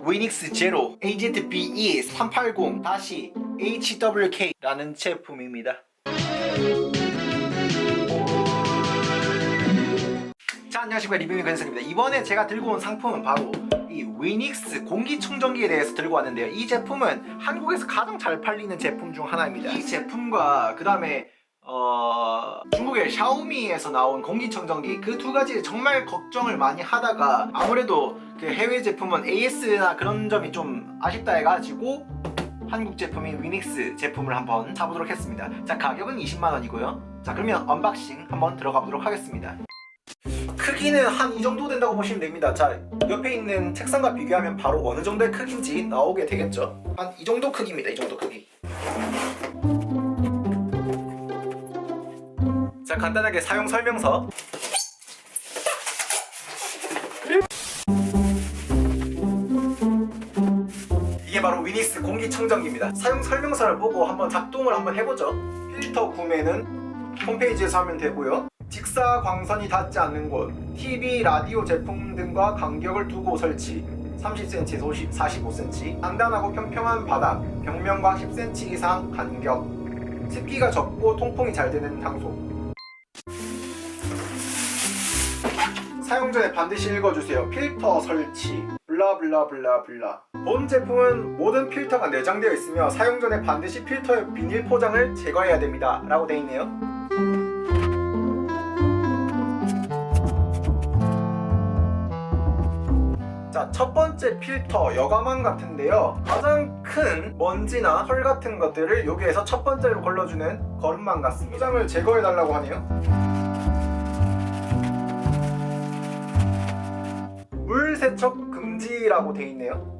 위닉스 제로 AZBE 380-HWK라는 제품입니다. 자, 안녕하십니까, 리뷰미 권석입니다. 이번에 제가 들고 온 상품은 바로 이 위닉스 공기청정기에 대해서 들고 왔는데요. 이 제품은 한국에서 가장 잘 팔리는 제품 중 하나입니다. 이 제품과 그 다음에 중국의 샤오미에서 나온 공기청정기, 그 두 가지 정말 걱정을 많이 하다가 아무래도 그 해외 제품은 AS나 그런 점이 좀 아쉽다 해가지고 한국 제품인 위닉스 제품을 한번 사보도록 했습니다. 자, 가격은 20만원이고요 자, 그러면 언박싱 한번 들어가 보도록 하겠습니다. 크기는 한 이 정도 된다고 보시면 됩니다. 자, 옆에 있는 책상과 비교하면 바로 어느 정도의 크기인지 나오게 되겠죠. 한 이 정도 크기입니다. 이 정도 크기. 자, 간단하게 사용 설명서. 이게 바로 위닉스 공기청정기입니다. 사용 설명서를 보고 한번 작동을 한번 해보죠. 필터 구매는 홈페이지에서 하면 되고요. 직사 광선이 닿지 않는 곳, TV, 라디오 제품 등과 간격을 두고 설치, 30cm, 45cm, 단단하고 평평한 바닥, 벽면과 10cm 이상 간격, 습기가 적고 통풍이 잘 되는 장소. 사용 전에 반드시 읽어주세요. 필터 설치, 블라블라블라블라. 본 제품은 모든 필터가 내장되어 있으며 사용 전에 반드시 필터의 비닐 포장을 제거해야 됩니다 라고 되어 있네요. 자, 첫 번째 필터 여과망 같은데요. 가장 큰 먼지나 털 같은 것들을 여기에서 첫 번째로 걸러주는 거름망 같습니다. 포장을 제거해달라고 하네요. 물 세척 금지라고 되어 있네요.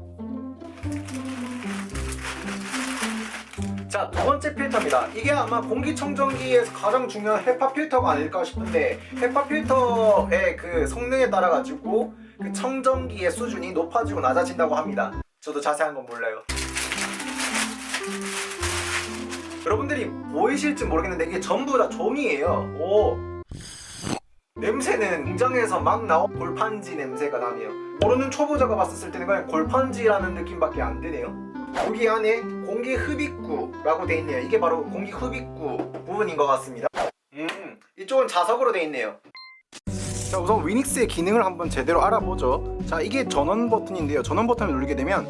자, 두 번째 필터입니다. 이게 아마 공기청정기에서 가장 중요한 헤파 필터가 아닐까 싶은데, 헤파 필터의 그 성능에 따라 가지고 그 청정기의 수준이 높아지고 낮아진다고 합니다. 저도 자세한 건 몰라요. 여러분들이 보이실지 모르겠는데 이게 전부 다 종이에요. 오, 냄새는 공장에서 막 나온 골판지 냄새가 나네요. 모르는 초보자가 봤을 때는 그냥 골판지라는 느낌밖에 안 드네요. 여기 안에 공기 흡입구라고 되어 있네요. 이게 바로 공기 흡입구 부분인 것 같습니다. 이쪽은 자석으로 되어 있네요. 자, 우선 위닉스의 기능을 한번 제대로 알아보죠. 자, 이게 전원 버튼인데요. 전원 버튼을 누르게 되면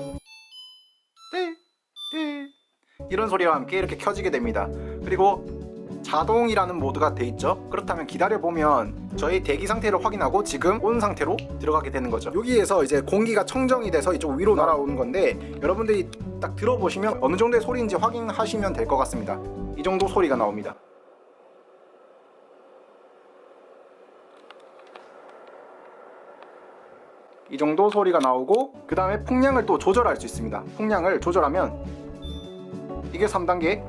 이런 소리와 함께 이렇게 켜지게 됩니다. 그리고 자동이라는 모드가 돼 있죠. 그렇다면 기다려보면 저희 대기 상태를 확인하고 지금 온 상태로 들어가게 되는 거죠. 여기에서 이제 공기가 청정이 돼서 이쪽 위로 날아오는 건데, 여러분들이 딱 들어보시면 어느 정도의 소리인지 확인하시면 될 것 같습니다. 이 정도 소리가 나옵니다. 이 정도 소리가 나오고, 그 다음에 풍량을 또 조절할 수 있습니다. 풍량을 조절하면 이게 3단계,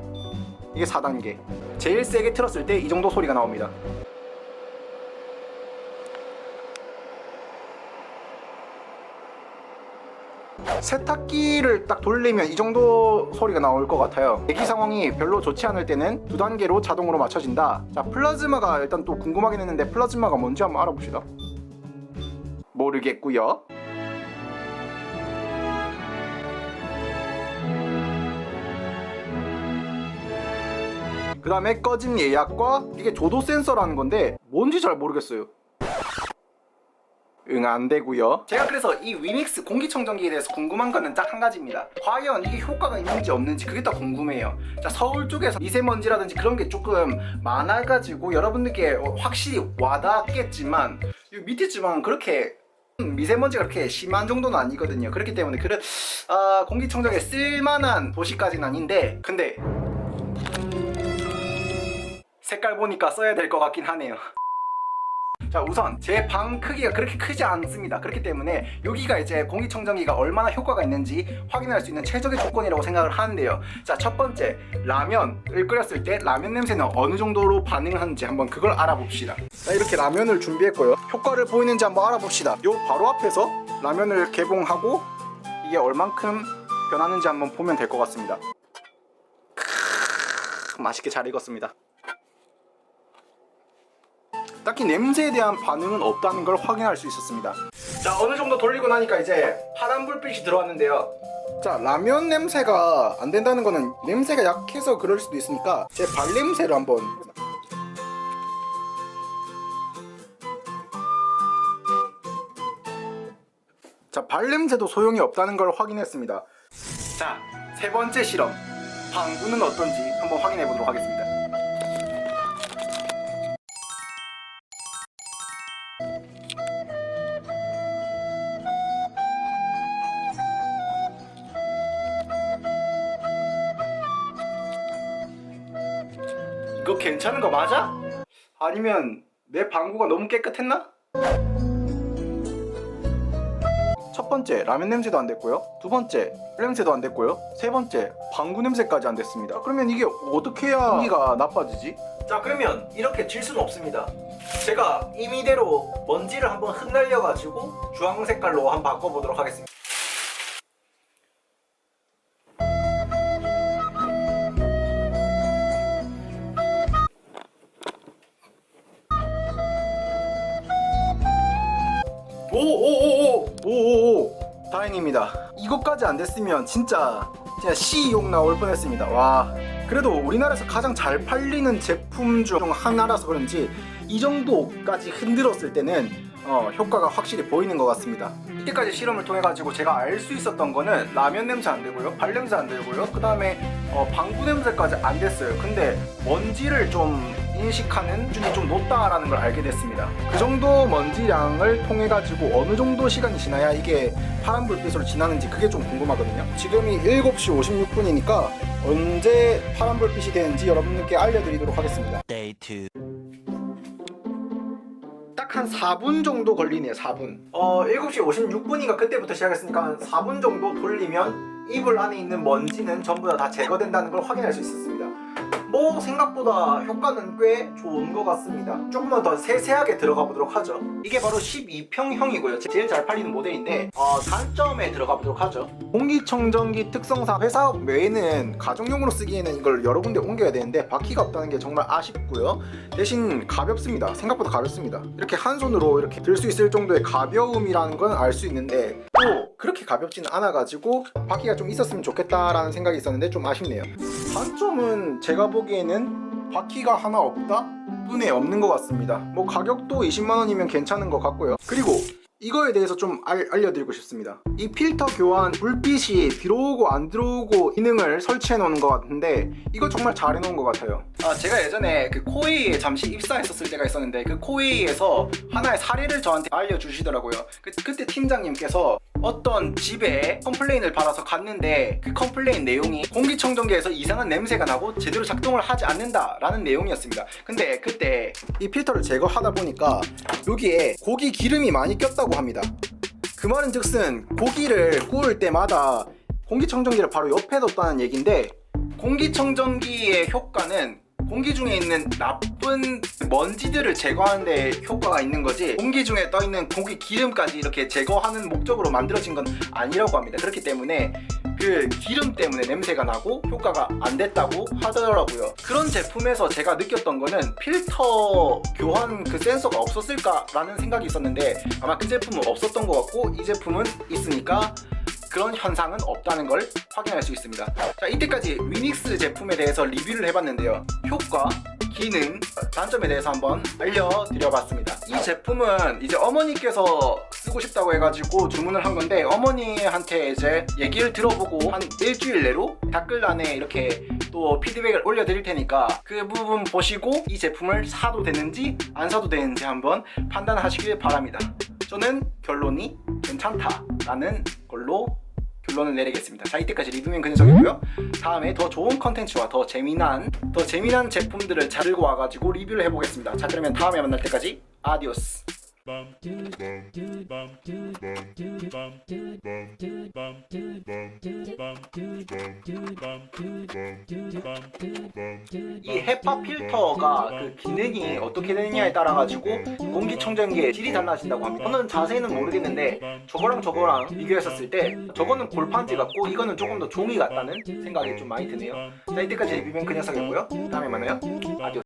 이게 4단계. 제일 세게 틀었을 때 이 정도 소리가 나옵니다. 세탁기를 딱 돌리면 이 정도 소리가 나올 것 같아요. 대기 상황이 별로 좋지 않을 때는 2단계로 자동으로 맞춰진다. 자, 플라즈마가 일단 또 궁금하긴 했는데 플라즈마가 뭔지 한번 알아봅시다. 모르겠고요. 그 다음에 꺼짐 예약과 이게 조도 센서라는 건데 뭔지 잘 모르겠어요. 안 되고요. 제가 그래서 이 위닉스 공기청정기에 대해서 궁금한 거는 딱 한 가지입니다. 과연 이게 효과가 있는지 없는지 그게 더 궁금해요. 자, 서울 쪽에서 미세먼지라든지 그런 게 조금 많아가지고 여러분들께 확실히 와닿겠지만 밑에 지방은 그렇게 미세먼지가 그렇게 심한 정도는 아니거든요. 그렇기 때문에 공기청정기에 쓸만한 도시까지는 아닌데, 근데 색깔 보니까 써야 될 것 같긴 하네요. 자, 우선 제 방 크기가 그렇게 크지 않습니다. 그렇기 때문에 여기가 이제 공기청정기가 얼마나 효과가 있는지 확인할 수 있는 최적의 조건이라고 생각을 하는데요. 자, 첫 번째, 라면을 끓였을 때 라면 냄새는 어느 정도로 반응하는지 한번 그걸 알아봅시다. 자, 이렇게 라면을 준비했고요. 효과를 보이는지 한번 알아봅시다. 요 바로 앞에서 라면을 개봉하고 이게 얼만큼 변하는지 한번 보면 될 것 같습니다. 맛있게 잘 익었습니다. 딱히 냄새에 대한 반응은 없다는 걸 확인할 수 있었습니다. 자, 어느 정도 돌리고 나니까 이제 파란 불빛이 들어왔는데요. 자, 라면 냄새가 안 된다는 거는 냄새가 약해서 그럴 수도 있으니까 제 발냄새를 한번. 자, 발냄새도 소용이 없다는 걸 확인했습니다. 자, 세 번째 실험. 방구는 어떤지 한번 확인해 보도록 하겠습니다. 이거 괜찮은 거 맞아? 아니면 내 방구가 너무 깨끗했나? 첫 번째, 라면 냄새도 안 됐고요. 두 번째, 냄새도 안 됐고요. 세 번째, 방구 냄새까지 안 됐습니다. 그러면 이게 어떻게 해야 공기가 나빠지지? 자, 그러면 이렇게 질 수는 없습니다. 제가 임의대로 먼지를 한번 흩날려가지고 주황 색깔로 한번 바꿔보도록 하겠습니다. 오오오오오오오 다행입니다. 이것까지 안 됐으면 진짜 C욕 나올 뻔했습니다. 와, 그래도 우리나라에서 가장 잘 팔리는 제품 중 하나라서 그런지 이 정도까지 흔들었을 때는 효과가 확실히 보이는 것 같습니다. 이때까지 실험을 통해 가지고 제가 알 수 있었던 거는 라면 냄새 안 되고요, 발 냄새 안 되고요, 그 다음에 방구 냄새까지 안 됐어요. 근데 먼지를 좀 인식하는 기준이 좀 높다라는 걸 알게 됐습니다. 그 정도 먼지량을 통해 가지고 어느 정도 시간이 지나야 이게 파란 불빛으로 지나는지 그게 좀 궁금하거든요. 지금이 7시 56분이니까 언제 파란 불빛이 되는지 여러분들께 알려드리도록 하겠습니다. Day 2. 딱 한 4분 정도 걸리네요. 4분. 7시 56분인가 그때부터 시작했으니까 한 4분 정도 돌리면 이불 안에 있는 먼지는 전부 다 제거된다는 걸 확인할 수 있었습니다. 뭐 생각보다 효과는 꽤 좋은 것 같습니다. 조금만 더 세세하게 들어가 보도록 하죠. 이게 바로 12평형이고요. 제일 잘 팔리는 모델인데 단점에 들어가 보도록 하죠. 공기청정기 특성상 회사 외에는 가정용으로 쓰기에는 이걸 여러 군데 옮겨야 되는데 바퀴가 없다는 게 정말 아쉽고요. 대신 가볍습니다. 생각보다 가볍습니다. 이렇게 한 손으로 이렇게 들 수 있을 정도의 가벼움이라는 건 알 수 있는데 또 그렇게 가볍지는 않아 가지고 바퀴가 좀 있었으면 좋겠다라는 생각이 있었는데 좀 아쉽네요. 단점은 제가 보기에는 바퀴가 하나 없다? 눈에 없는 것 같습니다. 뭐 가격도 20만원이면 괜찮은 것 같고요. 그리고 이거에 대해서 좀 알려드리고 싶습니다. 이 필터 교환 불빛이 들어오고 안 들어오고 기능을 설치해 놓은 것 같은데 이거 정말 잘 해놓은 것 같아요. 제가 예전에 그 코웨이에 잠시 입사했었을 때가 있었는데 그 코웨이에서 하나의 사례를 저한테 알려주시더라고요. 그때 팀장님께서 어떤 집에 컴플레인을 받아서 갔는데 그 컴플레인 내용이 공기청정기에서 이상한 냄새가 나고 제대로 작동을 하지 않는다라는 내용이었습니다. 근데 그때 이 필터를 제거하다 보니까 여기에 고기 기름이 많이 꼈다고 합니다. 그 말은 즉슨 고기를 구울 때마다 공기청정기를 바로 옆에 뒀다는 얘기인데 공기청정기의 효과는 공기 중에 있는 나쁜 먼지들을 제거하는 데 효과가 있는 거지 공기 중에 떠있는 고기 기름까지 이렇게 제거하는 목적으로 만들어진 건 아니라고 합니다. 그렇기 때문에 그 기름 때문에 냄새가 나고 효과가 안 됐다고 하더라고요. 그런 제품에서 제가 느꼈던 거는 필터 교환 그 센서가 없었을까라는 생각이 있었는데 아마 그 제품은 없었던 것 같고 이 제품은 있으니까 그런 현상은 없다는 걸 확인할 수 있습니다. 자, 이때까지 위닉스 제품에 대해서 리뷰를 해봤는데요. 효과, 기능, 단점에 대해서 한번 알려드려봤습니다. 이 제품은 이제 어머니께서 쓰고 싶다고 해가지고 주문을 한 건데 어머니한테 이제 얘기를 들어보고 한 일주일 내로 댓글란에 이렇게 또 피드백을 올려드릴 테니까 그 부분 보시고 이 제품을 사도 되는지 안 사도 되는지 한번 판단하시길 바랍니다. 저는 결론이 괜찮다라는 걸로 결론을 내리겠습니다. 자, 이때까지 리뷰맨 근석이고요. 다음에 더 좋은 컨텐츠와 더 재미난 제품들을 잘 들고 와가지고 리뷰를 해보겠습니다. 자, 그러면 다음에 만날 때까지 아디오스. 이 헤파 필터가 그 기능이 어떻게 되느냐에 따라 가지고 공기청정기의 질이 달라진다고 합니다. 저는 자세히는 모르겠는데 저거랑 비교했었을 때 저거는 골판지 같고 이거는 조금 더 종이 같다는 생각이 좀 많이 드네요. 자, 이때까지 리뷰맨 그 녀석이고요. 다음에 만나요. 아디오스.